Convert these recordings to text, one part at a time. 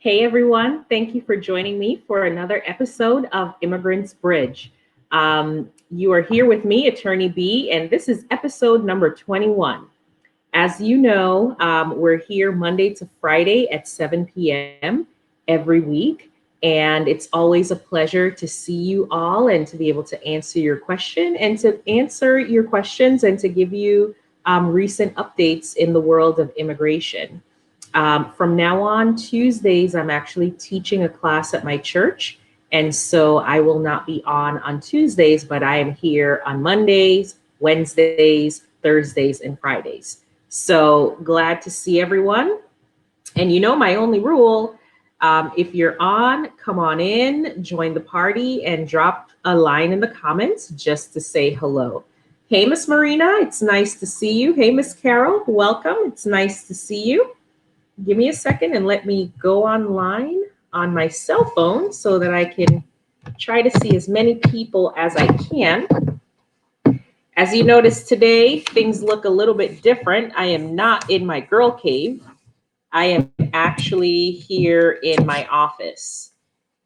Hey everyone, thank you for joining me for another episode of Immigrants Bridge. You are here with me, Attorney B, and this is episode number 21. As you know, we're here Monday to Friday at 7 p.m. every week, and it's always a pleasure to see you all and to be able to answer your question and to answer your questions and to give you recent updates in the world of immigration. From now on, Tuesdays, I'm actually teaching a class at my church. And so I will not be on Tuesdays, but I am here on Mondays, Wednesdays, Thursdays, and Fridays. So glad to see everyone. And you know, my only rule, if you're on, come on in, join the party, and drop a line in the comments just to say hello. Hey, Miss Marina, it's nice to see you. Hey, Miss Carol, welcome. It's nice to see you. Give me a second and let me go online on my cell phone so that I can try to see as many people as I can. As you notice today, things look a little bit different. I am not in my girl cave. I am actually here in my office.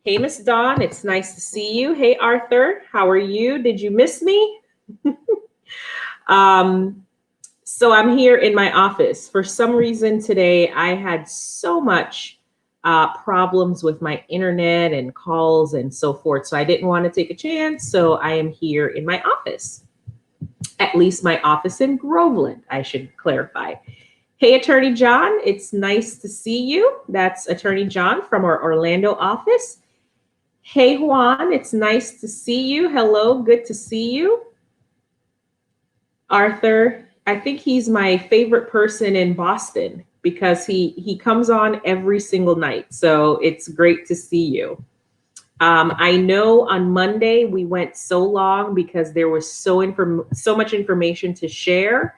Hey, Miss Dawn, it's nice to see you. Hey, Arthur, how are you? Did you miss me? um, so I'm here in my office. For some reason today, I had so much problems with my internet and calls and so forth. So I didn't want to take a chance. So I am here in my office, at least my office in Groveland, I should clarify. Hey, Attorney John, it's nice to see you. That's Attorney John from our Orlando office. Hey, Juan, it's nice to see you. Hello, good to see you. Arthur, I think he's my favorite person in Boston because he comes on every single night. So it's great to see you. I know on Monday we went so long because there was so much information to share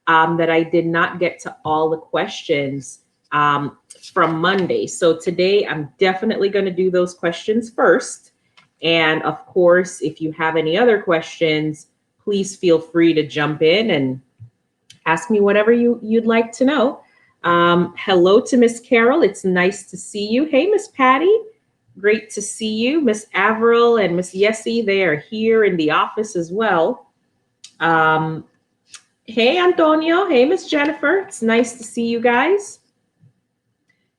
that I did not get to all the questions from Monday. So today I'm definitely going to do those questions first. And of course, if you have any other questions, please feel free to jump in and ask me whatever you'd like to know. Hello to Miss Carol. It's nice to see you. Hey, Miss Patty. Great to see you. Miss Averill and Miss Yessie, they are here in the office as well. Hey, Antonio. Hey, Miss Jennifer. It's nice to see you guys.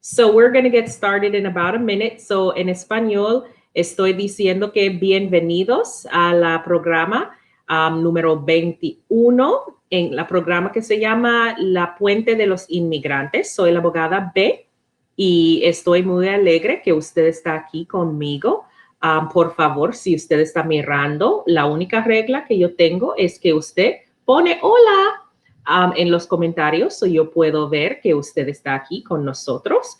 So we're going to get started in about a minute. So en español, estoy diciendo que bienvenidos a la programa número 21 en la programa que se llama La Puente de los Inmigrantes. Soy la abogada B y estoy muy alegre que usted está aquí conmigo. Por favor, si usted está mirando, la única regla que yo tengo es que usted pone hola en los comentarios, so yo puedo ver que usted está aquí con nosotros.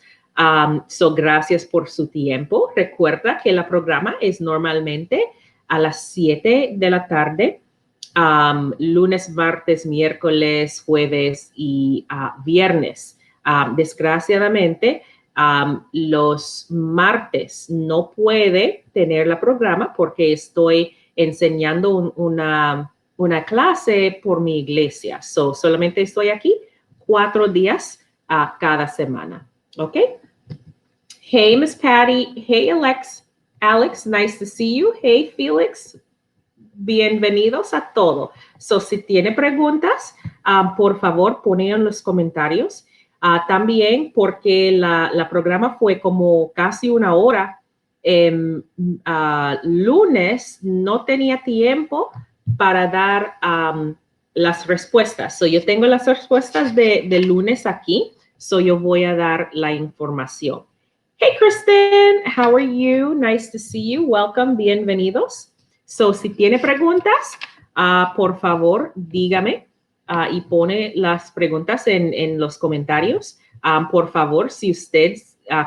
So gracias por su tiempo. Recuerda que el programa es normalmente a las 7 de la tarde, lunes, martes, miércoles, jueves y viernes. Desgraciadamente, los martes no puede tener el programa porque estoy enseñando una clase por mi iglesia. So, solamente estoy aquí 4 días cada semana. ¿Ok? Hey, Miss Patty. Hey, Alex, nice to see you. Hey, Felix. Bienvenidos a todos. So, si tiene preguntas, por favor, ponen en los comentarios. También porque la programa fue como casi una hora. Lunes no tenía tiempo para dar las respuestas. So, yo tengo las respuestas de lunes aquí. So, yo voy a dar la información. Hey, Kristen, how are you? Nice to see you. Welcome, bienvenidos. So, si tiene preguntas, por favor, dígame y pone las preguntas en los comentarios. Por favor, si usted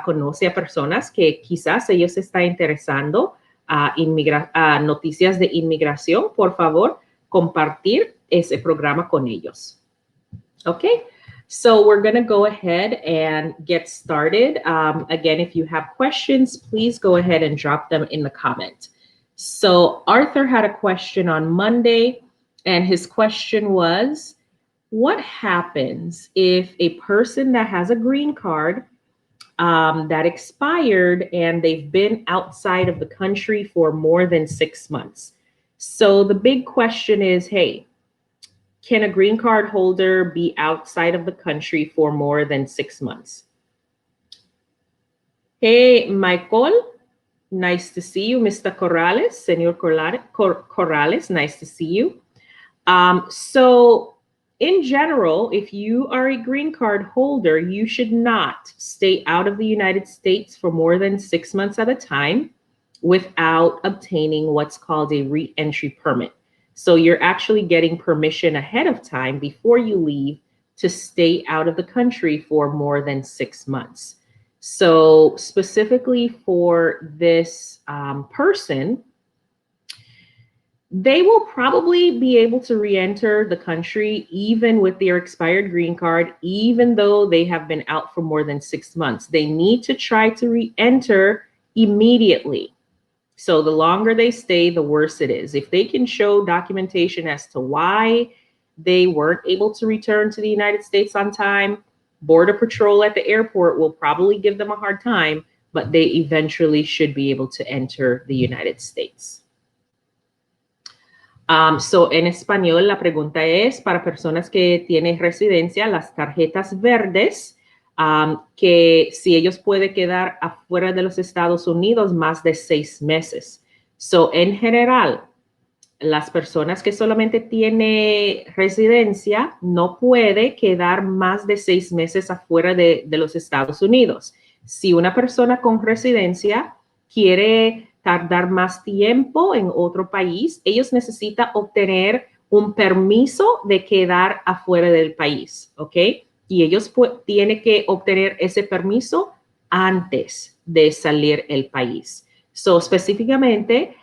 conoce a personas que quizás ellos están interesando noticias de inmigración, por favor, compartir ese programa con ellos. Okay, so we're going to go ahead and get started. Again, if you have questions, please go ahead and drop them in the comment. So Arthur had a question on Monday, and his question was, what happens if a person that has a green card that expired and they've been outside of the country for more than 6 months. So the big question is, hey, can a green card holder be outside of the country for more than 6 months? Hey, Michael, nice to see you. Mr. Corrales, Senor Corrales, nice to see you. So in general, if you are a green card holder, you should not stay out of the United States for more than 6 months at a time without obtaining what's called a re-entry permit. So you're actually getting permission ahead of time before you leave to stay out of the country for more than 6 months. So specifically for this person, they will probably be able to re-enter the country even with their expired green card, even though they have been out for more than 6 months. They need to try to re-enter immediately. So the longer they stay, the worse it is. If they can show documentation as to why they weren't able to return to the United States on time, Border Patrol at the airport will probably give them a hard time, but they eventually should be able to enter the United States. So en español, la pregunta es para personas que tienen residencia, las tarjetas verdes, que si ellos pueden quedar afuera de los Estados Unidos más de 6 meses. So en general, las personas que solamente tienen residencia no puede quedar más de 6 meses afuera de los Estados Unidos. Si una persona con residencia quiere tardar más tiempo en otro país, ellos necesitan obtener un permiso de quedar afuera del país, ¿ok? Y ellos tienen que obtener ese permiso antes de salir del país. So, específicamente,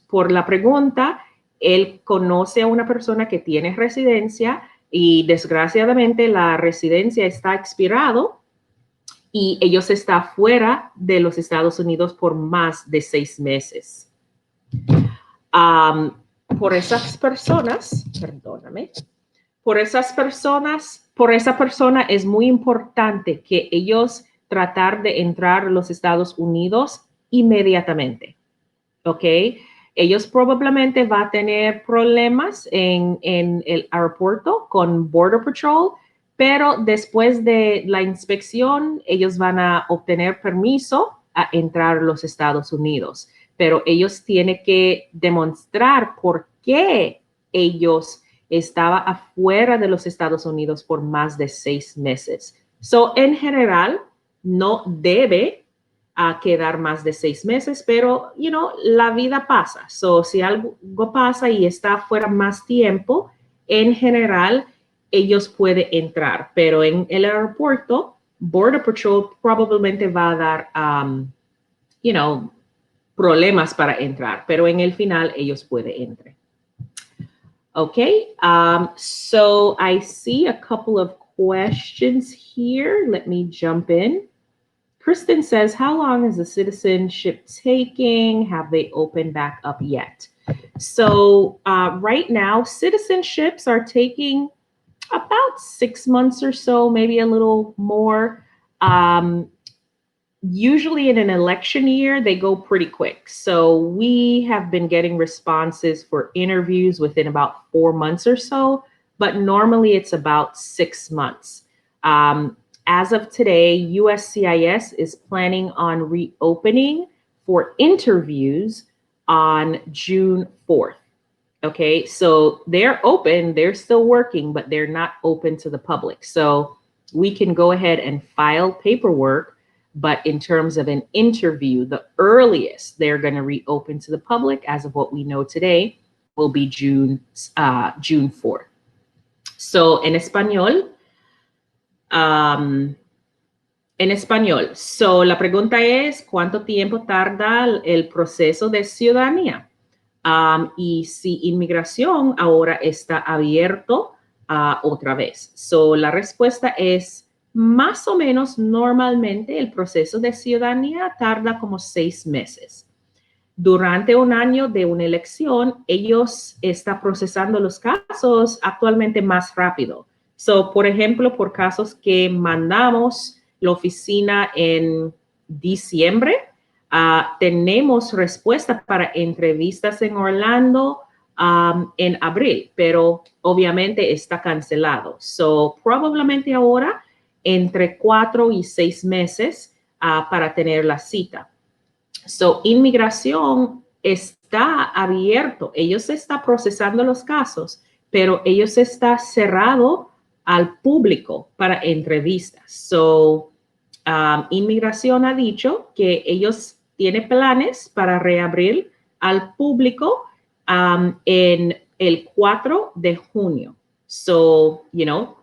por la pregunta, él conoce a una persona que tiene residencia y desgraciadamente la residencia está expirado y ellos están fuera de los Estados Unidos por más de 6 meses. Por esas personas, perdóname, por esa persona es muy importante que ellos tratar de entrar a los Estados Unidos inmediatamente, ¿ok? Ellos probablemente van a tener problemas en el aeropuerto con Border Patrol, pero después de la inspección, ellos van a obtener permiso a entrar a los Estados Unidos. Pero ellos tienen que demostrar por qué ellos estaban afuera de los Estados Unidos por más de 6 meses. So, en general, no debe quedar más de 6 meses, pero, la vida pasa. So, si algo pasa y está fuera más tiempo, en general, ellos pueden entrar, pero en el aeropuerto, Border Patrol probablemente va a dar, problemas para entrar, pero en el final ellos pueden entrar. Okay, so I see a couple of questions here. Let me jump in. Kristen says, how long is the citizenship taking? Have they opened back up yet? So right now, citizenships are taking about 6 months or so, maybe a little more. Usually in an election year, they go pretty quick. So we have been getting responses for interviews within about 4 months or so, but normally it's about 6 months. As of today, USCIS is planning on reopening for interviews on June 4th. Okay, so they're open, they're still working, but they're not open to the public. So we can go ahead and file paperwork, but in terms of an interview, the earliest they're going to reopen to the public, as of what we know today, will be June 4th. So en español, so la pregunta es, ¿cuánto tiempo tarda el proceso de ciudadanía? Y si inmigración ahora está abierto otra vez. So, la respuesta es más o menos normalmente el proceso de ciudadanía tarda como 6 meses. Durante un año de una elección, ellos están procesando los casos actualmente más rápido. So, por ejemplo, por casos que mandamos la oficina en diciembre. Tenemos respuesta para entrevistas en Orlando en abril, pero obviamente está cancelado. So, probablemente ahora entre 4 y 6 meses para tener la cita. So, inmigración está abierto. Ellos están procesando los casos, pero ellos están cerrado al público para entrevistas. So, inmigración ha dicho que ellos tienen planes para reabrir al público en el 4 de junio. So,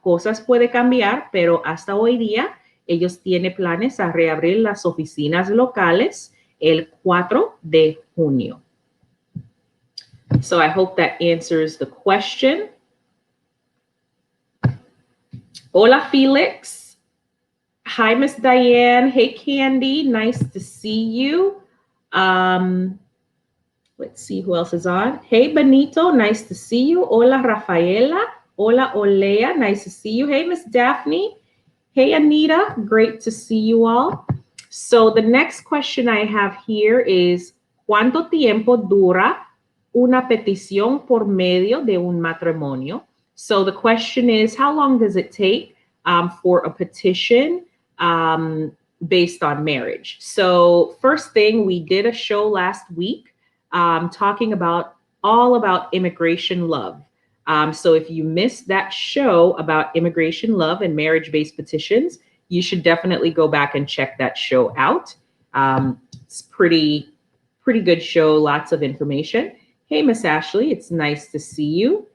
cosas pueden cambiar, pero hasta hoy día ellos tienen planes a reabrir las oficinas locales el 4 de junio. So I hope that answers the question. Hola, Felix. Hi, Miss Diane. Hey, Candy. Nice to see you. Let's see who else is on. Hey, Benito. Nice to see you. Hola, Rafaela. Hola, Olea. Nice to see you. Hey, Miss Daphne. Hey, Anita. Great to see you all. So the next question I have here is, ¿cuánto tiempo dura una petición por medio de un matrimonio? So the question is, how long does it take for a petition based on marriage? So first thing, we did a show last week talking about all about immigration love. So if you missed that show about immigration love and marriage-based petitions, you should definitely go back and check that show out. It's pretty good show, lots of information. Hey, Miss Ashley, it's nice to see you.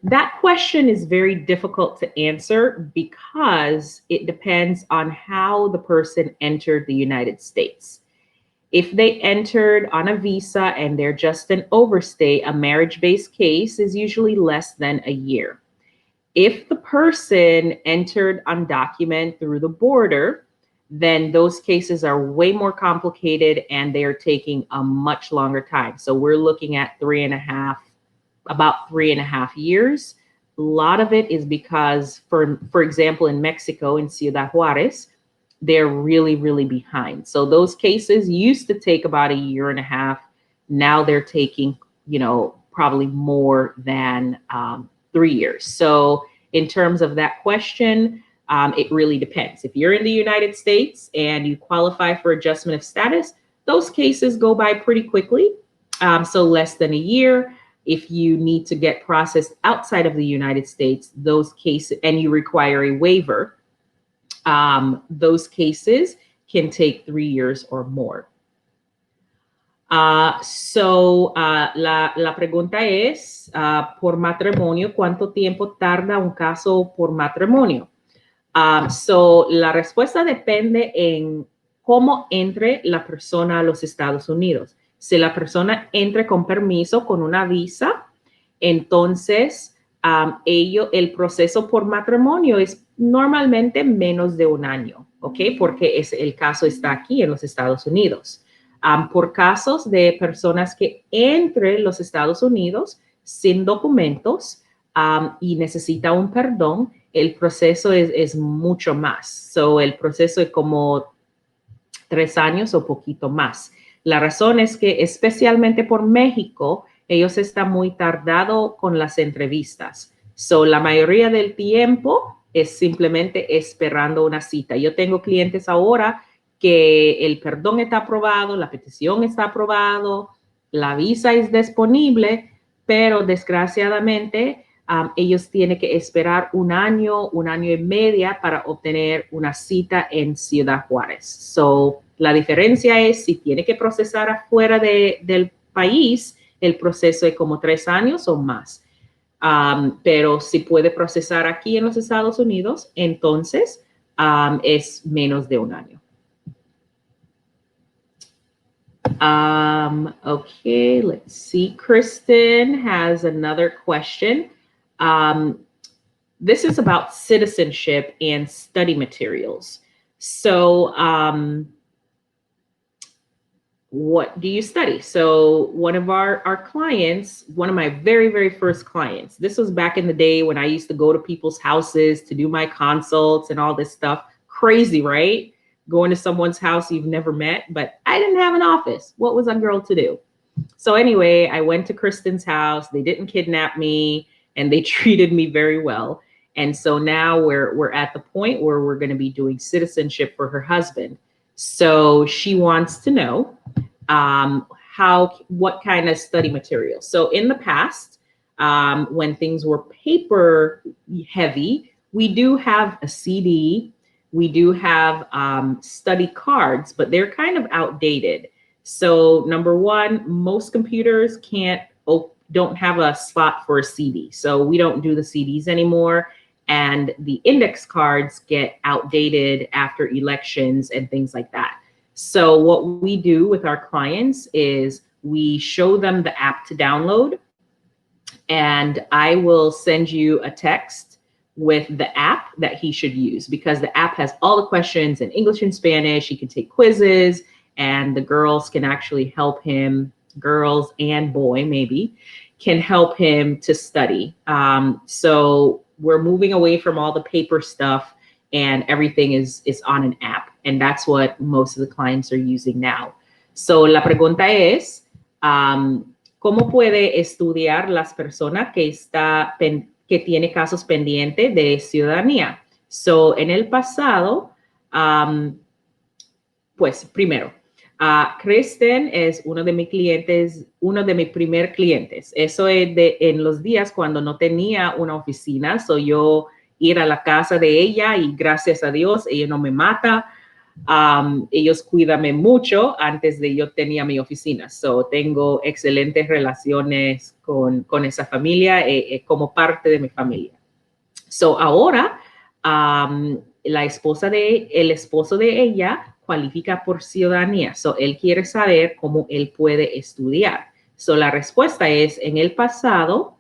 That question is very difficult to answer because it depends on how the person entered the United States. If they entered on a visa and they're just an overstay, a marriage-based case is usually less than a year. If the person entered undocumented through the border, then those cases are way more complicated and they are taking a much longer time. So we're looking at about 3.5 years. A lot of it is because, for example, in Mexico, in Ciudad Juarez, they're really, really behind. So those cases used to take about 1.5 years. Now they're taking, probably more than 3 years. So in terms of that question, it really depends. If you're in the United States and you qualify for adjustment of status, those cases go by pretty quickly. So less than a year. If you need to get processed outside of the United States, those cases, and you require a waiver, those cases can take 3 years or more. La pregunta es, por matrimonio, ¿cuánto tiempo tarda un caso por matrimonio? La respuesta depende en cómo entre la persona a los Estados Unidos. Si la persona entra con permiso, con una visa, entonces el proceso por matrimonio es normalmente menos de 1 año, ¿ok? Porque el caso está aquí en los Estados Unidos. Por casos de personas que entren los Estados Unidos sin documentos y necesita un perdón, el proceso es mucho más. So, el proceso es como 3 años o poquito más. La razón es que especialmente por México, ellos están muy tardados con las entrevistas. So, la mayoría del tiempo es simplemente esperando una cita. Yo tengo clientes ahora que el perdón está aprobado, la petición está aprobado, la visa es disponible, pero desgraciadamente ellos tienen que esperar 1 año, 1 año y medio para obtener una cita en Ciudad Juárez. So, la diferencia es si tiene que procesar afuera del país, el proceso es como 3 años o más. Pero si puede procesar aquí en los Estados Unidos, entonces es menos de 1 año. Okay, let's see. Kristen has another question. This is about citizenship and study materials. So, what do you study? So one of our clients, one of my very, very first clients, this was back in the day when I used to go to people's houses to do my consults and all this stuff, crazy, right? Going to someone's house you've never met, but I didn't have an office. What was a girl to do? So anyway, I went to Kristen's house. They didn't kidnap me and they treated me very well. And so now we're at the point where we're going to be doing citizenship for her husband. So she wants to know what kind of study material. So in the past, when things were paper heavy, we do have a CD, we do have study cards, but they're kind of outdated. So number one, most computers don't have a slot for a CD. So we don't do the CDs anymore. And the index cards get outdated after elections and things like that. So what we do with our clients is we show them the app to download, and I will send you a text with the app that he should use, because the app has all the questions in English and Spanish. He can take quizzes, and the girls can actually help him, girls and boy maybe, can help him to study. So we're moving away from all the paper stuff, and everything is on an app. And that's what most of the clients are using now. So la pregunta es, ¿cómo puede estudiar las personas que tiene casos pendientes de ciudadanía? So en el pasado, pues primero, Kristen es uno de mis clientes, uno de mis primer clientes. Eso es en los días cuando no tenía una oficina. So yo ir a la casa de ella y gracias a Dios, ella no me mata. Ellos cuídame mucho antes de yo tenía mi oficina. So tengo excelentes relaciones con esa familia como parte de mi familia. So ahora, el esposo de ella cualifica por ciudadanía. So él quiere saber cómo él puede estudiar. So la respuesta es, en el pasado,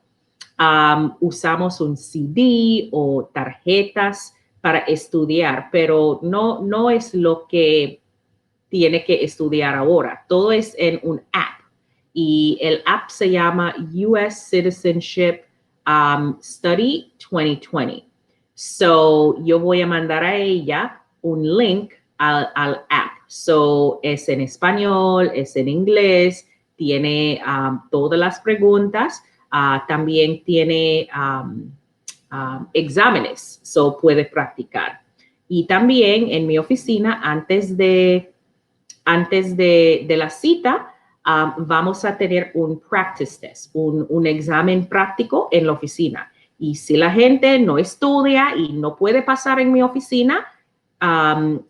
usamos un CD o tarjetas para estudiar, pero no es lo que tiene que estudiar ahora. Todo es en un app, y el app se llama US Citizenship Study 2020. So yo voy a mandar a ella un link al app. So es en español, es en inglés, tiene todas las preguntas. También tiene exámenes, so puede practicar. Y también en mi oficina, antes de la cita, vamos a tener un practice test, un examen práctico en la oficina. Y si la gente no estudia y no puede pasar en mi oficina,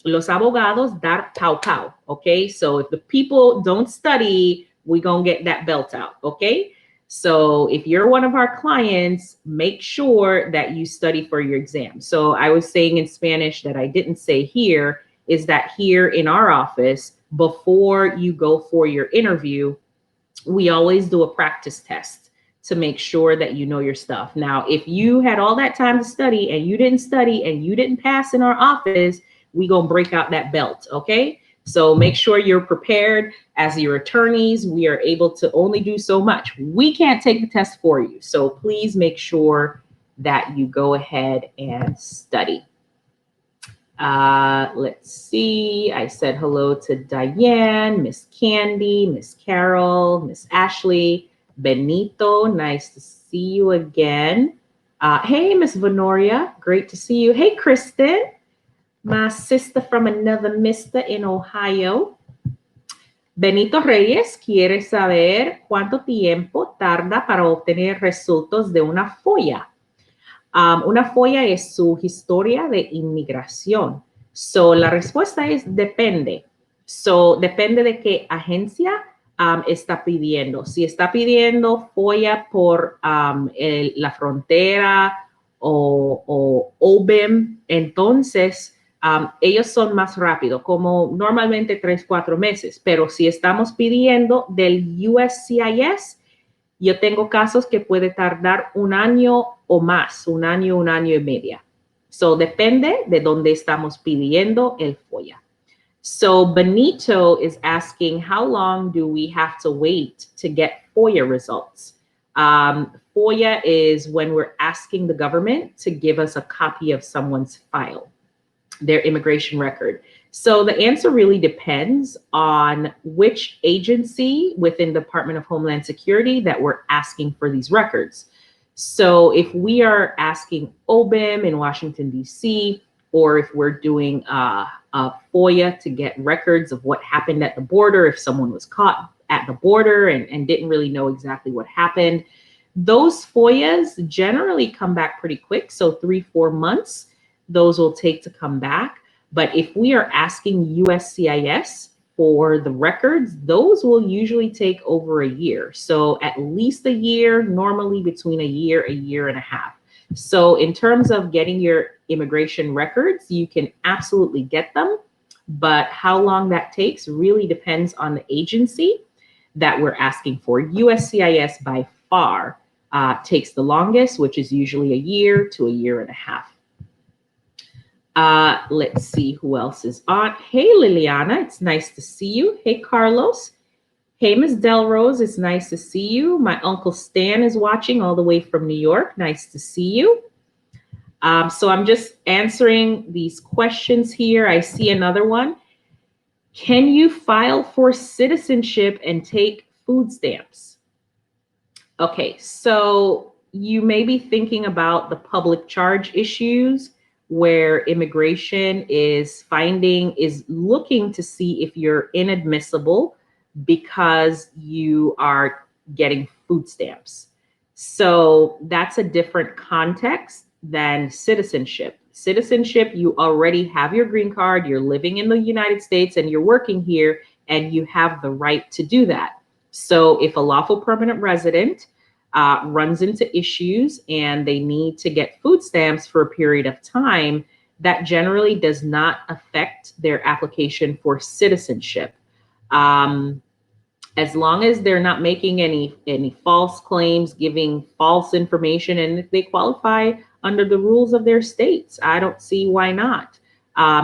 los abogados dar pau pau, okay? So if the people don't study, we're going to get that belt out, okay? So if you're one of our clients, make sure that you study for your exam. So I was saying in Spanish that I didn't say here is that here in our office, before you go for your interview, we always do a practice test to make sure that you know your stuff. Now, if you had all that time to study and you didn't study and you didn't pass in our office, we gonna break out that belt, okay? So make sure you're prepared. As your attorneys, we are able to only do so much. We can't take the test for you. So please make sure that you go ahead and study. Let's see. I said hello to Diane, Miss Candy, Miss Carol, Miss Ashley, Benito. Nice to see you again. Hey, Miss Venoria. Great to see you. Hey, Kristen, my sister from another mister in Ohio. Benito Reyes quiere saber cuánto tiempo tarda para obtener resultados de una FOIA. Una FOIA es su historia de inmigración. So, la respuesta es depende. So, depende de qué agencia está pidiendo. Si está pidiendo FOIA por la frontera o OBEM, entonces ellos son más rápidos, como normalmente 3-4 meses. Pero si estamos pidiendo del USCIS, yo tengo casos que puede tardar un año o más, un año y medio. So, depende de dónde estamos pidiendo el FOIA. So, Benito is asking, how long do we have to wait to get FOIA results? FOIA is when we're asking the government to give us a copy of someone's file. their immigration record. So the answer really depends on which agency within the Department of Homeland Security that we're asking for these records. So if we are asking OBIM in Washington, D.C., or if we're doing a FOIA to get records of what happened at the border, if someone was caught at the border and didn't really know exactly what happened, those FOIAs generally come back pretty quick. So 3-4 months, those will take to come back. But if we are asking USCIS for the records, those will usually take over a year. So at least a year, normally between a year and a half. So in terms of getting your immigration records, you can absolutely get them. But how long that takes really depends on the agency that we're asking for. USCIS by far takes the longest, which is usually a year to a year and a half. Let's see who else is on. Hey, Liliana, it's nice to see you. Hey, Carlos. Hey, Miss Delrose, it's nice to see you. My Uncle Stan is watching all the way from New York. Nice to see you. So I'm just answering these questions here. I see another one. Can you file for citizenship and take food stamps? Okay, so you may be thinking about the public charge issues where immigration is looking to see if you're inadmissible because you are getting food stamps. So that's a different context than citizenship. Citizenship, you already have your green card, you're living in the United States and you're working here, and you have the right to do that. So if a lawful permanent resident runs into issues and they need to get food stamps for a period of time, that generally does not affect their application for citizenship. As long as they're not making any false claims, giving false information, and if they qualify under the rules of their states, I don't see why not.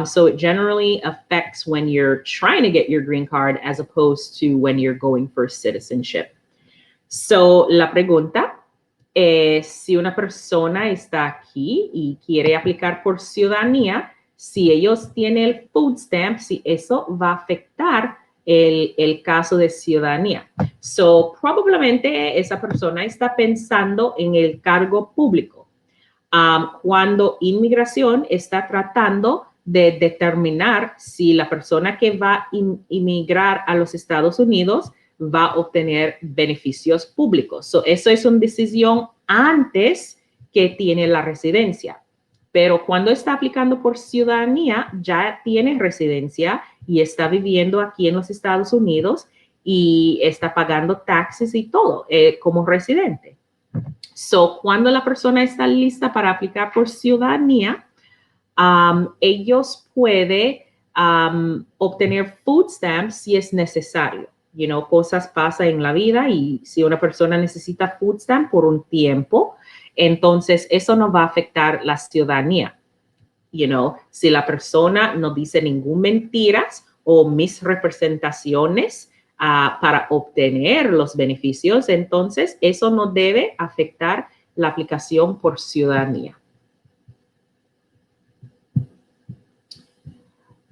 So it generally affects when you're trying to get your green card as opposed to when you're going for citizenship. So la pregunta es si una persona está aquí y quiere aplicar por ciudadanía, si ellos tienen el food stamp, si eso va a afectar el caso de ciudadanía. So, probablemente esa persona está pensando en el cargo público. Cuando inmigración está tratando de determinar si la persona que va a inmigrar a los Estados Unidos va a obtener beneficios públicos. So, eso es una decisión antes que tiene la residencia. Pero cuando está aplicando por ciudadanía, ya tiene residencia y está viviendo aquí en los Estados Unidos y está pagando taxes y todo como residente. So, cuando la persona está lista para aplicar por ciudadanía, ellos pueden obtener food stamps si es necesario. Cosas pasan en la vida y si una persona necesita food stamp por un tiempo, entonces eso no va a afectar la ciudadanía. Si la persona no dice ningún mentiras o misrepresentaciones para obtener los beneficios, entonces eso no debe afectar la aplicación por ciudadanía.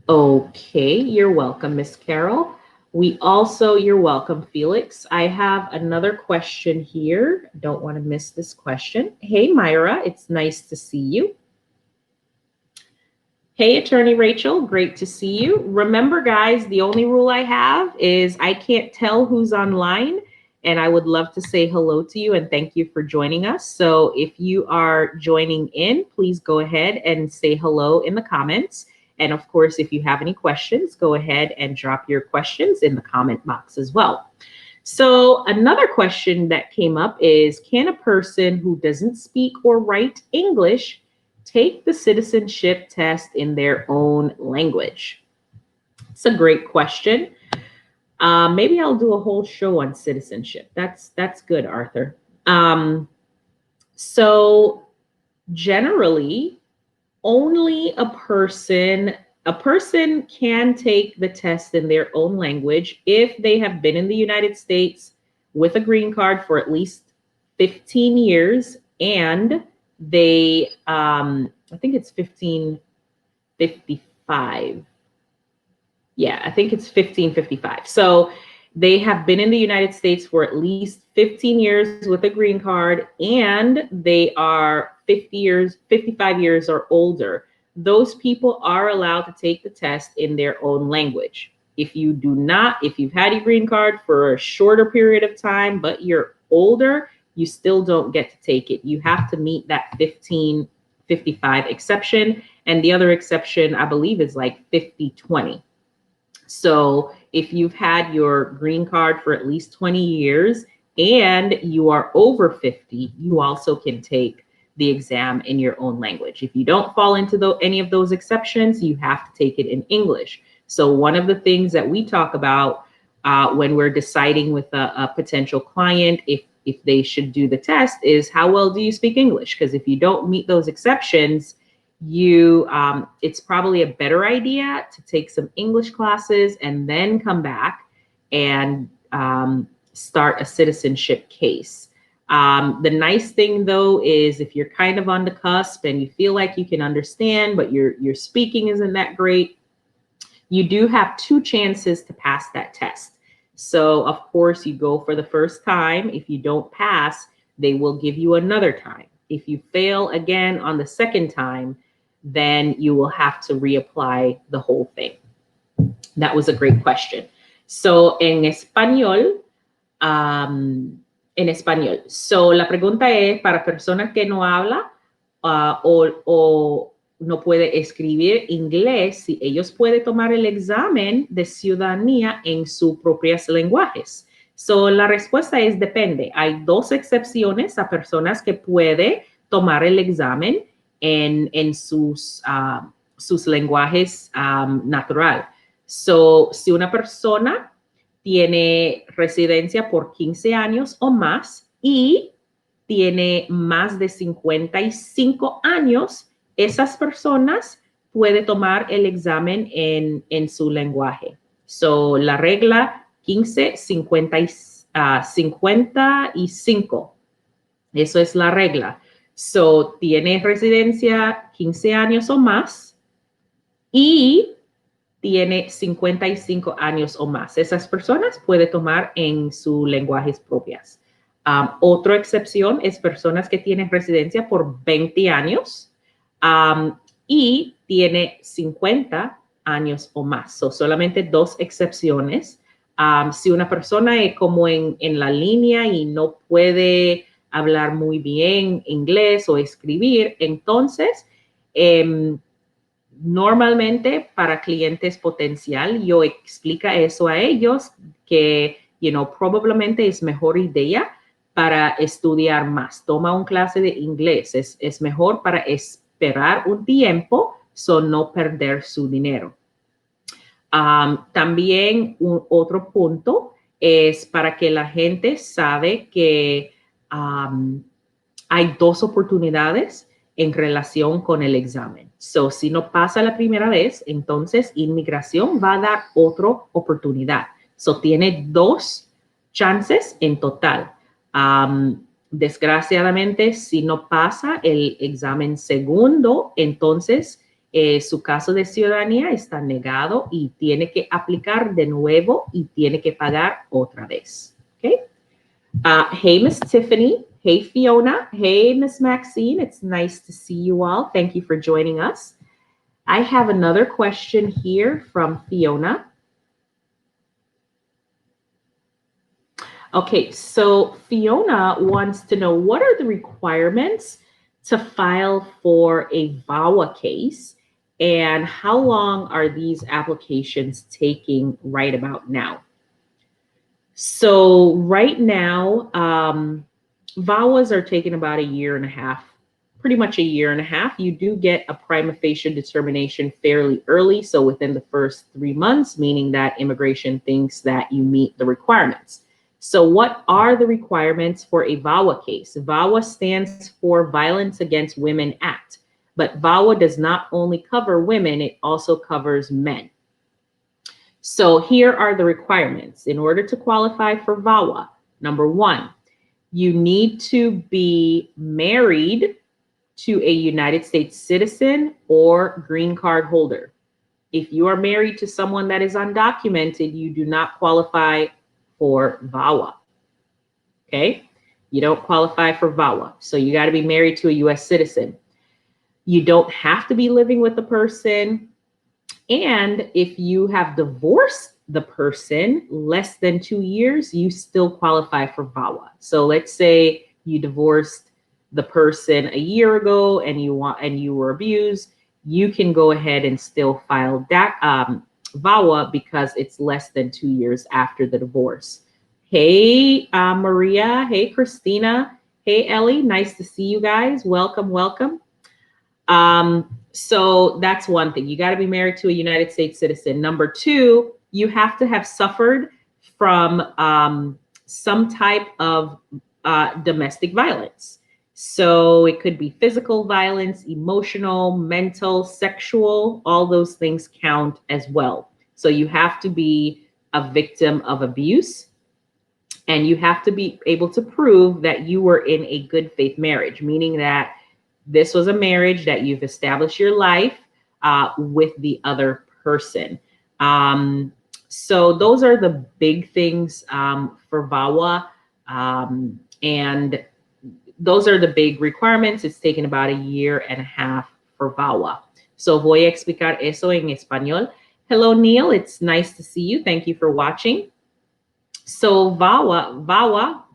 Okay, you're welcome, Miss Carol. You're welcome, Felix. I have another question here. Don't want to miss this question. Hey, Myra, it's nice to see you. Hey, Attorney Rachel, great to see you. Remember, guys, the only rule I have is I can't tell who's online, and I would love to say hello to you and thank you for joining us. So if you are joining in, please go ahead and say hello in the comments. And of course, if you have any questions, go ahead and drop your questions in the comment box as well. So another question that came up is, can a person who doesn't speak or write English take the citizenship test in their own language? It's a great question. Maybe I'll do a whole show on citizenship. That's good, Arthur. So generally, only a person can take the test in their own language if they have been in the United States with a green card for at least 15 years and they I think it's 15 1555. Yeah, I think it's 1555. So they have been in the United States for at least 15 years with a green card, and they are 50 years, 55 years or older. Those people are allowed to take the test in their own language. If you do not, if you've had a green card for a shorter period of time, but you're older, you still don't get to take it. You have to meet that 1555 exception. And the other exception, I believe, is like 5020. So if you've had your green card for at least 20 years and you are over 50, you also can take the exam in your own language. If you don't fall into any of those exceptions, you have to take it in English. So one of the things that we talk about when we're deciding with a potential client if they should do the test is, how well do you speak English? Because if you don't meet those exceptions, it's probably a better idea to take some English classes and then come back and start a citizenship case. The nice thing though is if you're kind of on the cusp and you feel like you can understand, but your speaking isn't that great, you do have 2 chances to pass that test. So of course you go for the first time. If you don't pass, they will give you another time. If you fail again on the second time, then you will have to reapply the whole thing. That was a great question. So en español, So la pregunta es para personas que no habla o no puede escribir inglés, si ellos pueden tomar el examen de ciudadanía en sus propios lenguajes. So, la respuesta es depende. Hay 2 excepciones a personas que pueden tomar el examen en sus lenguajes natural. So, si una persona tiene residencia por 15 años o más y tiene más de 55 años, esas personas pueden tomar el examen en su lenguaje. So, la regla 15, 55. Eso es la regla. So, tiene residencia 15 años o más y tiene 55 años o más. Esas personas pueden tomar en sus lenguajes propias. Otra excepción es personas que tienen residencia por 20 años y tiene 50 años o más. So, solamente 2 excepciones. Si una persona es como en la línea y no puede hablar muy bien inglés o escribir, entonces normalmente para clientes potencial yo explico eso a ellos que probablemente es mejor idea para estudiar más. Toma un clase de inglés. Es mejor para esperar un tiempo, no perder su dinero. También otro punto es para que la gente sabe que hay 2 oportunidades en relación con el examen. So, si no pasa la primera vez, entonces inmigración va a dar otra oportunidad. So, tiene 2 chances en total. Desgraciadamente, si no pasa el examen segundo, entonces su caso de ciudadanía está negado y tiene que aplicar de nuevo y tiene que pagar otra vez. Okay? Hey, Miss Tiffany. Hey, Fiona. Hey, Miss Maxine. It's nice to see you all. Thank you for joining us. I have another question here from Fiona. Okay, so Fiona wants to know, what are the requirements to file for a VAWA case, and how long are these applications taking right about now? So right now, VAWAs are taking about a year and a half, pretty much a year and a half. You do get a prima facie determination fairly early, so within the first 3 months, meaning that immigration thinks that you meet the requirements. So what are the requirements for a VAWA case? VAWA stands for Violence Against Women Act, but VAWA does not only cover women, it also covers men. So here are the requirements. In order to qualify for VAWA, number 1, you need to be married to a United States citizen or green card holder. If you are married to someone that is undocumented, you do not qualify for VAWA. Okay? You don't qualify for VAWA. So you got to be married to a US citizen. You don't have to be living with the person. And if you have divorced the person less than 2 years, you still qualify for VAWA. So let's say you divorced the person a year ago and you were abused, you can go ahead and still file that VAWA because it's less than 2 years after the divorce. Hey, Maria. Hey, Christina. Hey, Ellie. Nice to see you guys. Welcome, welcome. So that's one thing. You got to be married to a United States citizen. Number two, you have to have suffered from some type of domestic violence. So it could be physical violence, emotional, mental, sexual, all those things count as well. So you have to be a victim of abuse, and you have to be able to prove that you were in a good faith marriage, meaning that this was a marriage that you've established your life with the other person. So those are the big things for VAWA. And those are the big requirements. It's taken about 1.5 years for VAWA. So voy a explicar eso en español. Hello, Neil. It's nice to see you. Thank you for watching. So VAWA,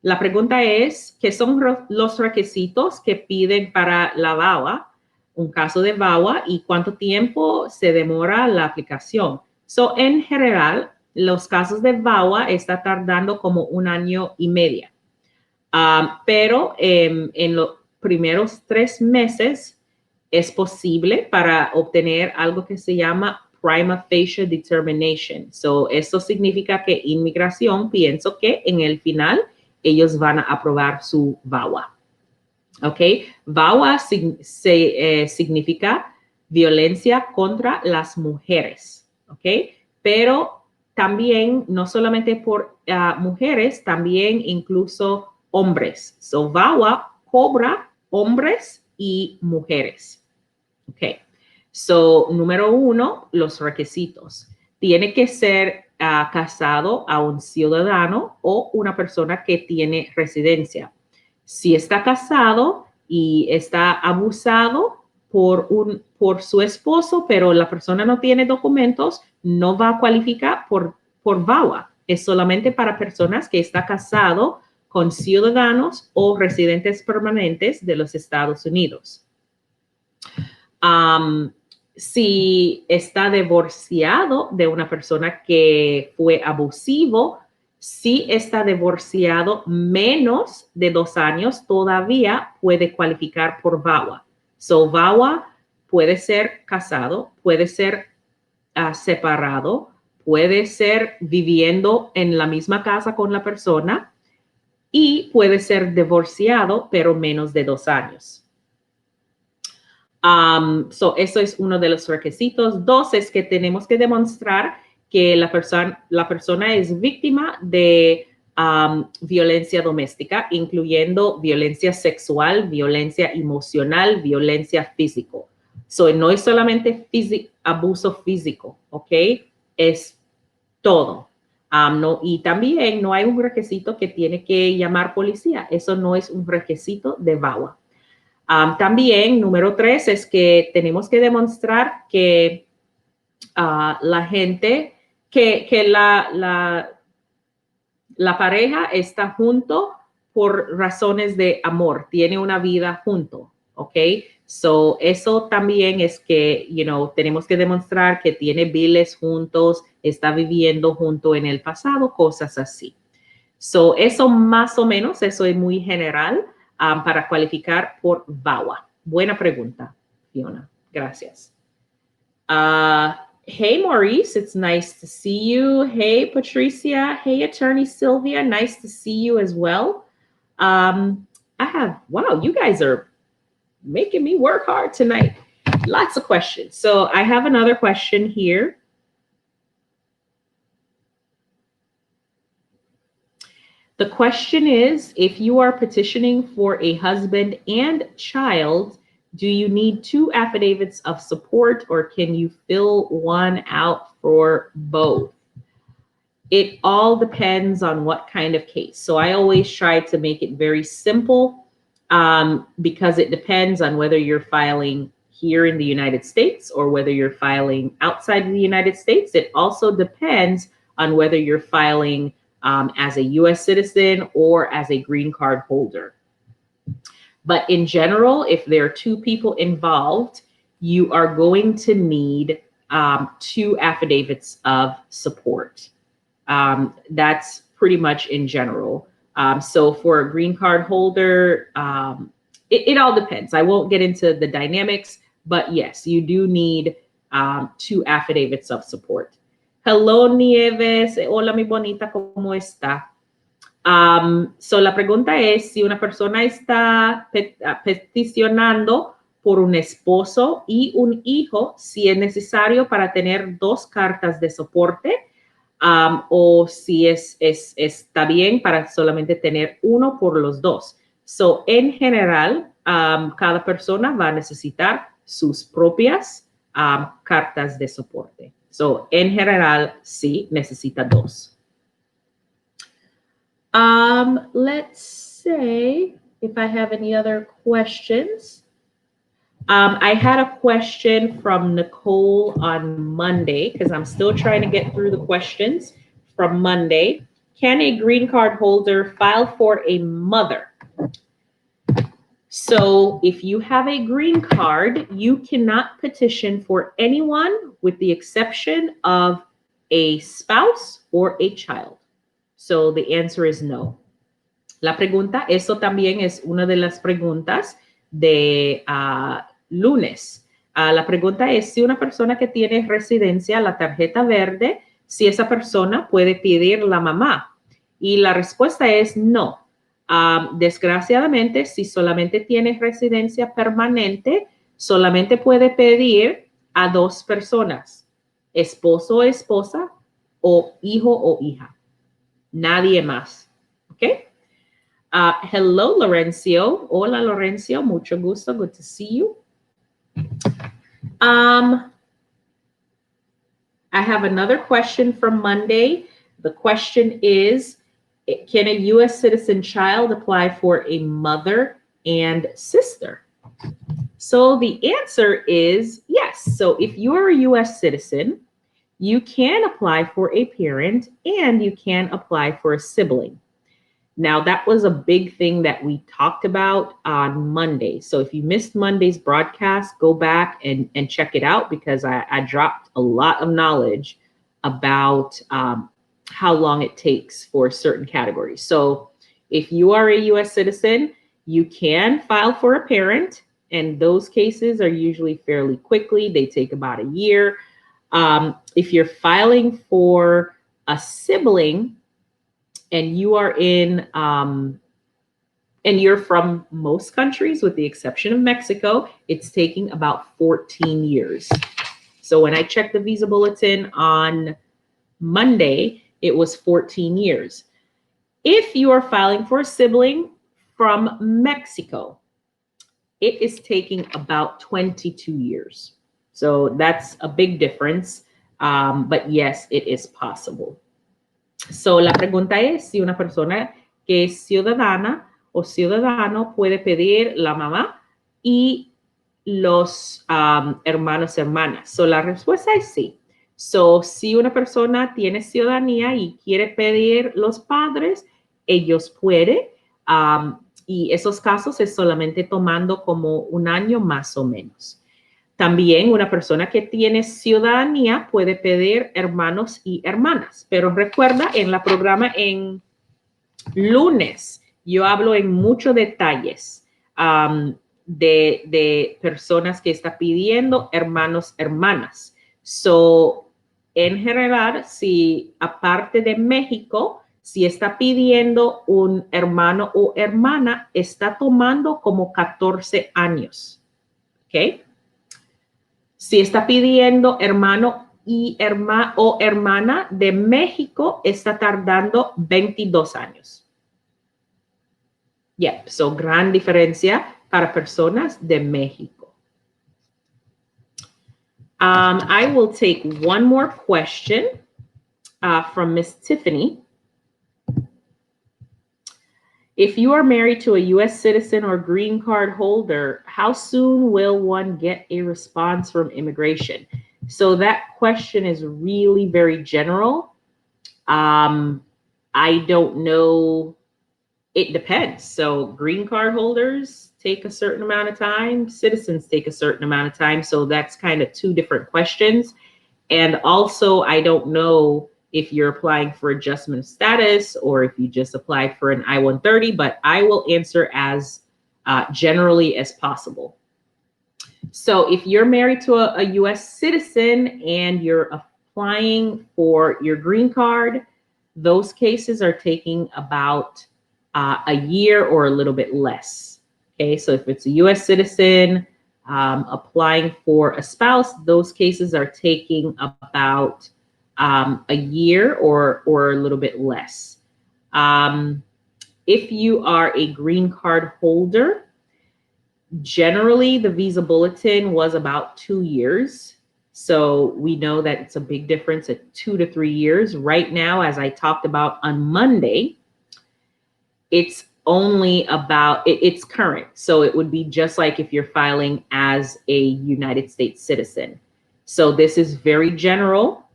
la pregunta es, ¿qué son los requisitos que piden para la VAWA, un caso de VAWA, y cuánto tiempo se demora la aplicación? So, en general, los casos de VAWA están tardando como 1 año y medio. Pero en los primeros 3 meses es posible para obtener algo que se llama prima facie determination. So, eso significa que inmigración, pienso que en el final ellos van a aprobar su VAWA. ¿Ok? VAWA significa violencia contra las mujeres. ¿Ok? Pero también, no solamente por mujeres, también incluso hombres. So, VAWA cobra hombres y mujeres. ¿Ok? So, número 1, los requisitos. Tiene que ser casado a un ciudadano o una persona que tiene residencia. Si está casado y está abusado por su esposo, pero la persona no tiene documentos, no va a cualificar por VAWA. Es solamente para personas que están casados con ciudadanos o residentes permanentes de los Estados Unidos. Si está divorciado de una persona que fue abusivo, si está divorciado menos de 2 años, todavía puede cualificar por VAWA. So, VAWA puede ser casado, puede ser separado, puede ser viviendo en la misma casa con la persona y puede ser divorciado, pero menos de 2 años. So eso es uno de los requisitos. 2 es que tenemos que demostrar que la persona es víctima de violencia doméstica, incluyendo violencia sexual, violencia emocional, violencia físico. So no es solamente abuso físico, ¿ok? Es todo. No, y también no hay un requisito que tiene que llamar policía. Eso no es un requisito de VAWA. También, número 3, es que tenemos que demostrar que la gente, que la pareja está junto por razones de amor, tiene una vida junto, ¿ok? So, eso también es que, tenemos que demostrar que tiene biles juntos, está viviendo junto en el pasado, cosas así. So, eso más o menos, eso es muy general. Para cualificar por VAWA. Buena pregunta, Fiona. Gracias. Hey, Maurice. It's nice to see you. Hey, Patricia. Hey, Attorney Sylvia. Nice to see you as well. Wow, you guys are making me work hard tonight. Lots of questions. So I have another question here. The question is, if you are petitioning for a husband and child, do you need two affidavits of support or can you fill one out for both? It all depends on what kind of case. So I always try to make it very simple because it depends on whether you're filing here in the United States or whether you're filing outside of the United States. It also depends on whether you're filing as a US citizen or as a green card holder. But in general, if there are two people involved, you are going to need two affidavits of support. That's pretty much in general. So for a green card holder, it all depends. I won't get into the dynamics, but yes, you do need two affidavits of support. Hello, Nieves. Hola, mi bonita, ¿cómo está? So la pregunta es si una persona está peticionando por un esposo y un hijo, si es necesario para tener dos cartas de soporte. O si está bien para solamente tener uno por los dos. So, en general, cada persona va a necesitar sus propias cartas de soporte. So, en general, sí, necesita dos. Let's say if I have any other questions. I had a question from Nicole on Monday because I'm still trying to get through the questions from Monday. Can a green card holder file for a mother? So if you have a green card, you cannot petition for anyone with the exception of a spouse or a child. So the answer is no. La pregunta, eso también es una de las preguntas de lunes. La pregunta es si una persona que tiene residencia, la tarjeta verde, si esa persona puede pedir la mamá. Y la respuesta es no. Desgraciadamente, si solamente tiene residencia permanente, solamente puede pedir a dos personas, esposo o esposa, o hijo o hija. Nadie más. ¿Ok? Hello, Lorenzo. Hola, Lorenzo. Mucho gusto. Good to see you. I have another question from Monday. The question is, can a U.S. citizen child apply for a mother and sister? So the answer is yes. So if you are a U.S. citizen, you can apply for a parent and you can apply for a sibling. Now, that was a big thing that we talked about on Monday. So if you missed Monday's broadcast, go back and check it out because I dropped a lot of knowledge about how long it takes for certain categories. So if you are a U.S. citizen, you can file for a parent, and those cases are usually fairly quickly. They take about a year. If you're filing for a sibling, and you are in, and you're from most countries with the exception of Mexico, it's taking about 14 years. So when I checked the visa bulletin on Monday, it was 14 years. If you are filing for a sibling from Mexico, it is taking about 22 years. So that's a big difference. But yes, it is possible. So la pregunta es si una persona que es ciudadana o ciudadano puede pedir la mamá y los hermanos, hermanas. So la respuesta es sí. So si una persona tiene ciudadanía y quiere pedir los padres, ellos pueden. Y esos casos es solamente tomando como un año más o menos. También una persona que tiene ciudadanía puede pedir hermanos y hermanas, pero recuerda, en la programa en lunes yo hablo en muchos detalles de personas que están pidiendo hermanos, hermanas. So, en general, si aparte de México, si está pidiendo un hermano o hermana, está tomando como 14 años. ¿Ok? Si está pidiendo hermano y hermana de México, está tardando 22 años. Yep, so gran diferencia para personas de México. I will take one more question from Miss Tiffany. If you are married to a U.S. citizen or green card holder, how soon will one get a response from immigration? So that question is really very general. I don't know. It depends. So green card holders take a certain amount of time, citizens take a certain amount of time. So that's kind of two different questions. And also, I don't know if you're applying for adjustment of status or if you just applied for an I-130, but I will answer as generally as possible. So if you're married to a US citizen and you're applying for your green card, those cases are taking about a year or a little bit less. Okay, so if it's a US citizen applying for a spouse, those cases are taking about a year or a little bit less. If you are a green card holder, generally the visa bulletin was about 2 years. So we know that it's a big difference at 2 to 3 years. Right now, as I talked about on Monday, it's only about, it's current. So it would be just like if you're filing as a United States citizen. So this is very general,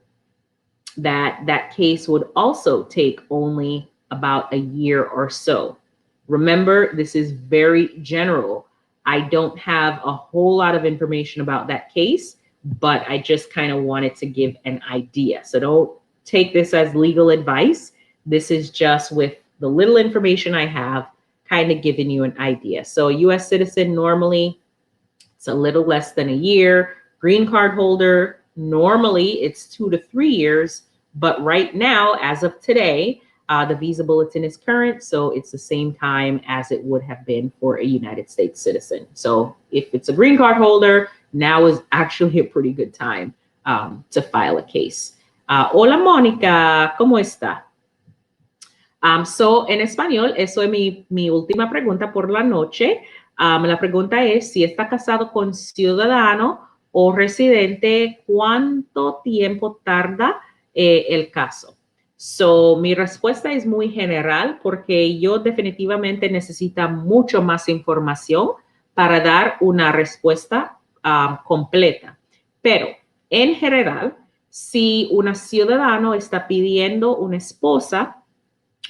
that case would also take only about a year or so. Remember, this is very general. I don't have a whole lot of information about that case, but I just kind of wanted to give an idea. So don't take this as legal advice. This is just with the little information I have, kind of giving you an idea. So a US citizen, normally it's a little less than a year. Green card holder, normally it's 2 to 3 years. But right now, as of today, the visa bulletin is current, so it's the same time as it would have been for a United States citizen. So if it's a green card holder, now is actually a pretty good time to file a case. Hola, Mónica, ¿cómo está? So en español, eso es mi última pregunta por la noche. La pregunta es, si está casado con ciudadano o residente, ¿cuánto tiempo tarda el caso? So, mi respuesta es muy general porque yo definitivamente necesito mucho más información para dar una respuesta completa. Pero en general, si un ciudadano está pidiendo una esposa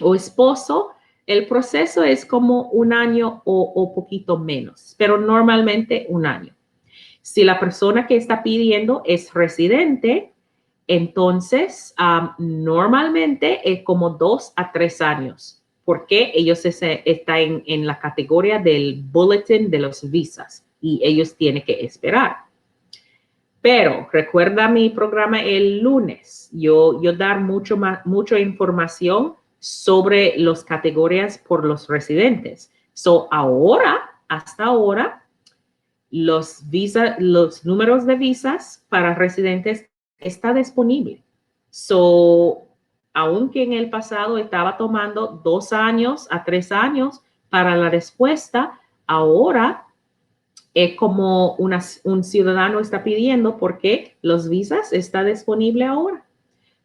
o esposo, el proceso es como un año o poquito menos, pero normalmente un año. Si la persona que está pidiendo es residente, entonces normalmente es como 2 a 3 años, porque ellos están en la categoría del bulletin de los visas y ellos tienen que esperar. Pero recuerda mi programa el lunes, yo dar mucha información sobre las categorías por los residentes. So hasta ahora, los números de visas para residentes está disponible. So, aunque en el pasado estaba tomando 2 años a 3 años para la respuesta, ahora es como un ciudadano está pidiendo porque los visas está disponible ahora.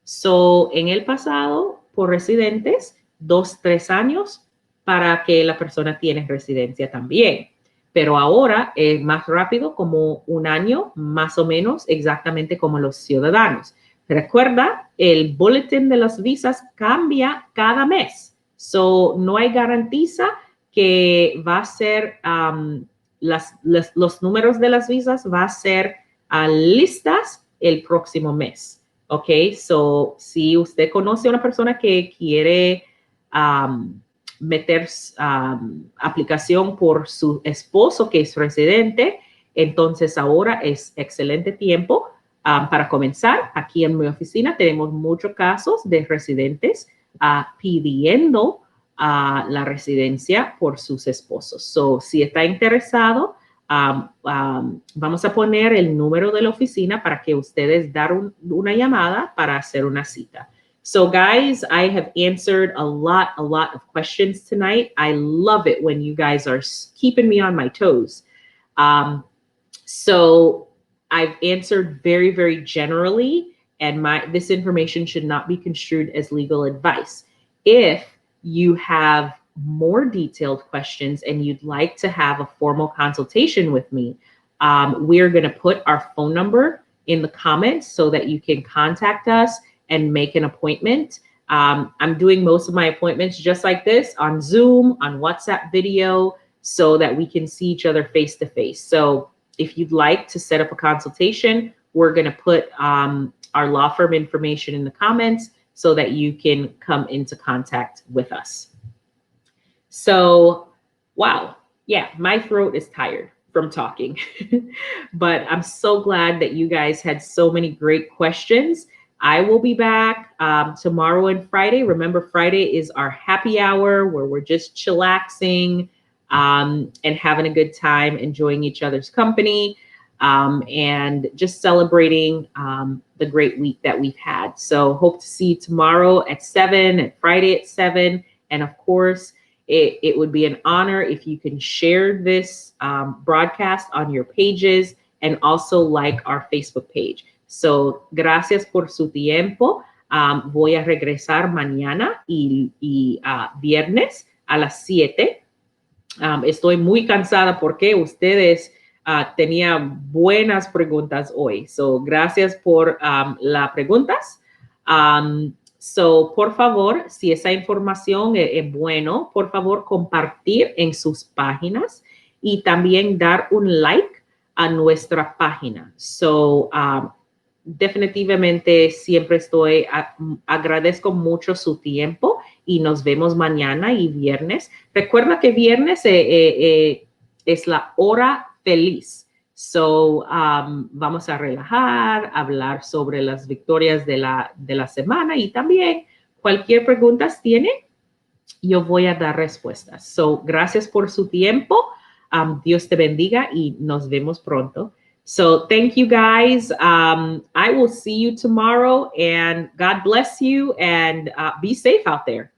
So, en el pasado, por residentes, 2, 3 años para que la persona tiene residencia también. Pero ahora es más rápido, como un año, más o menos, exactamente como los ciudadanos. Recuerda, el boletín de las visas cambia cada mes. So, no hay garantía que va a ser, los números de las visas va a ser listas el próximo mes. Ok, so si usted conoce a una persona que quiere meter aplicación por su esposo que es residente, entonces ahora es excelente tiempo para comenzar. Aquí en mi oficina tenemos muchos casos de residentes pidiendo la residencia por sus esposos. So, si está interesado, vamos a poner el número de la oficina para que ustedes den una llamada para hacer una cita. So guys, I have answered a lot of questions tonight. I love it when you guys are keeping me on my toes. Um, so I've answered very generally, and this information should not be construed as legal advice. If you have more detailed questions and you'd like to have a formal consultation with me, we're going to put our phone number in the comments so that you can contact us and make an appointment. I'm doing most of my appointments just like this on Zoom, on WhatsApp video, so that we can see each other face to face. So if you'd like to set up a consultation, we're going to put our law firm information in the comments so that you can come into contact with us. So, wow. Yeah, my throat is tired from talking, but I'm so glad that you guys had so many great questions. I will be back tomorrow and Friday. Remember, Friday is our happy hour where we're just chillaxing and having a good time, enjoying each other's company, and just celebrating the great week that we've had. So hope to see you tomorrow at 7 and Friday at 7. And of course, it would be an honor if you can share this broadcast on your pages and also like our Facebook page. So, gracias por su tiempo. Voy a regresar mañana y viernes a las 7. Estoy muy cansada porque ustedes tenían buenas preguntas hoy. So, gracias por las preguntas. So, por favor, si esa información es bueno, por favor, compartir en sus páginas y también dar un like a nuestra página. So, definitivamente siempre agradezco mucho su tiempo y nos vemos mañana y viernes. Recuerda que viernes es la hora feliz. So, vamos a relajar, hablar sobre las victorias de la semana y también cualquier pregunta tiene, yo voy a dar respuestas. So, gracias por su tiempo. Dios te bendiga y nos vemos pronto. So thank you guys. I will see you tomorrow and God bless you and be safe out there.